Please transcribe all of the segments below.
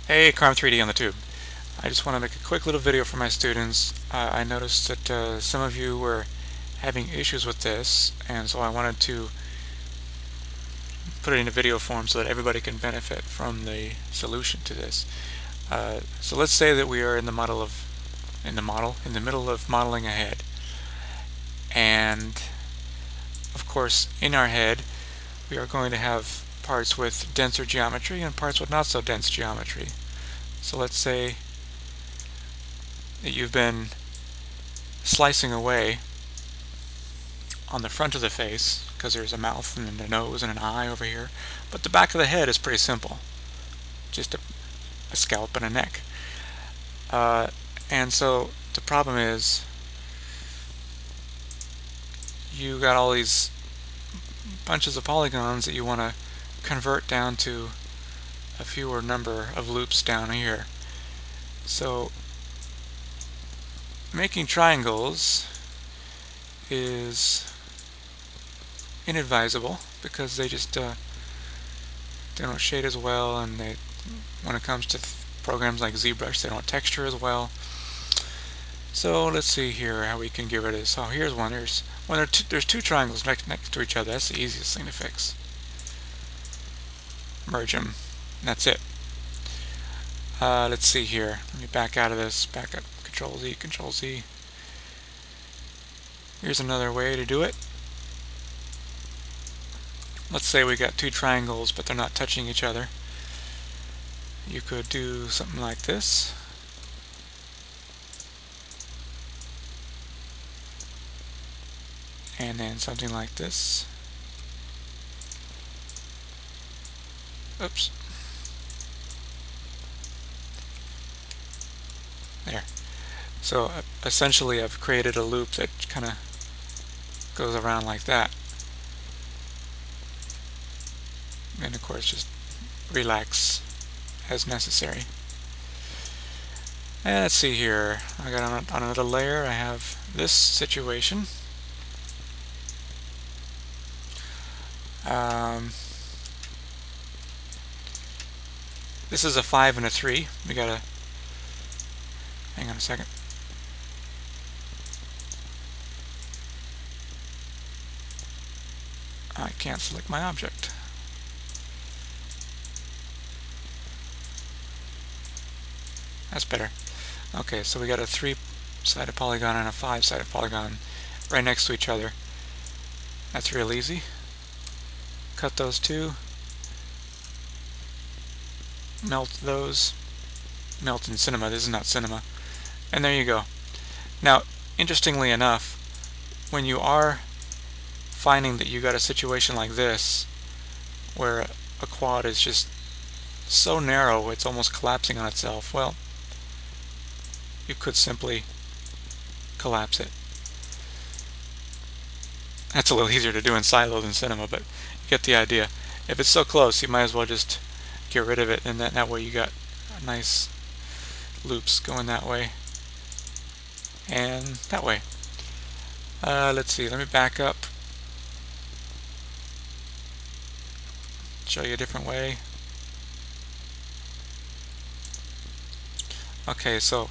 Hey, Carm3D on the tube. I just want to make a quick little video for my students. I noticed that some of you were having issues with this, and so I wanted to put it in a video form so that everybody can benefit from the solution to this. So let's say that we are in the middle of modeling a head, and of course in our head we are going to have parts with denser geometry and parts with not so dense geometry. So let's say that you've been slicing away on the front of the face because there's a mouth and a nose and an eye over here, but the back of the head is pretty simple, just a scalp and a neck. And so the problem is you got all these bunches of polygons that you want to convert down to a fewer number of loops down here. So making triangles is inadvisable because they just they don't shade as well, and when it comes to programs like ZBrush, they don't texture as well. So let's see here how we can get rid of this. So here's one. There's two triangles next to each other. That's the easiest thing to fix. Merge them. And that's it. Let's see here. Let me back out of this. Back up. Control Z. Control Z. Here's another way to do it. Let's say we got two triangles, but they're not touching each other. You could do something like this. And then something like this. Oops. There. So essentially I've created a loop that kind of goes around like that. And of course just relax as necessary. And let's see here. I got on another layer, I have this situation. This is a 5 and a 3. We gotta hang on a second. I can't select my object. That's better. Okay, so we got a 3-sided polygon and a 5-sided polygon right next to each other. That's real easy. Cut those two. Melt those. Melt in Cinema. This is not Cinema. And there you go. Now, interestingly enough, when you are finding that you got a situation like this, where a quad is just so narrow it's almost collapsing on itself, well, you could simply collapse it. That's a little easier to do in Silo than Cinema, but you get the idea. If it's so close, you might as well just get rid of it, and that way you got nice loops going that way and that way. Let's see, let me back up, show you a different way. Okay, so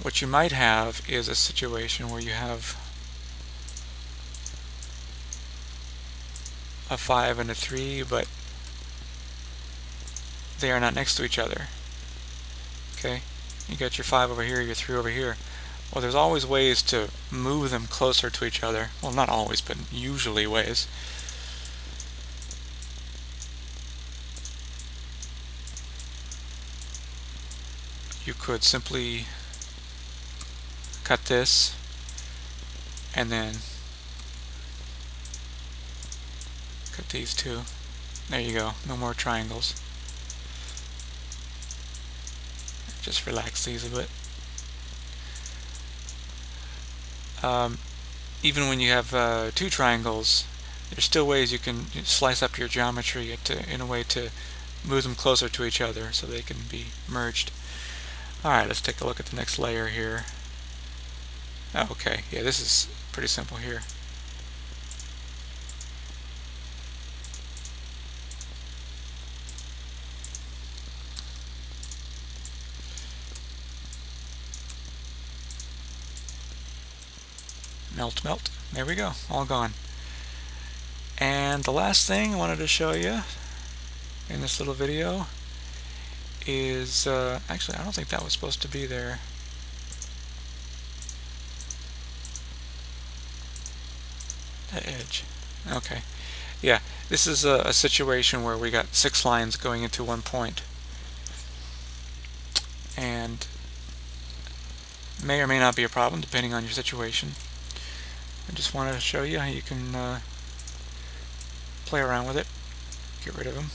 what you might have is a situation where you have a 5 and a 3, but they are not next to each other. Okay, you got your 5 over here, your 3 over here. Well, there's always ways to move them closer to each other. Well, not always, but usually ways. You could simply cut this and then cut these two. There you go. No more triangles. Just relax these a bit. Even when you have two triangles, there's still ways you can slice up your geometry in a way to move them closer to each other so they can be merged. Alright, let's take a look at the next layer here. Okay, yeah, this is pretty simple here. Melt, melt. There we go, all gone. And the last thing I wanted to show you in this little video is, actually I don't think that was supposed to be there. That edge. Okay. Yeah, this is a situation where we got 6 lines going into one point. And may or may not be a problem depending on your situation. I just wanted to show you how you can play around with it. Get rid of them.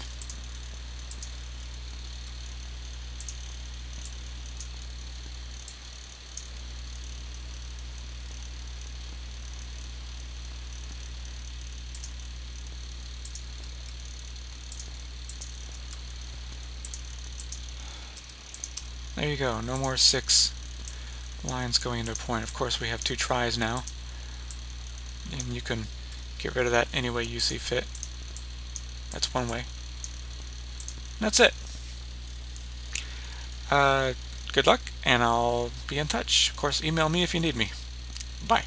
There you go, no more 6 lines going into a point. Of course we have 2 tries now, and you can get rid of that any way you see fit. That's one way. And that's it. Good luck, and I'll be in touch. Of course, email me if you need me. Bye.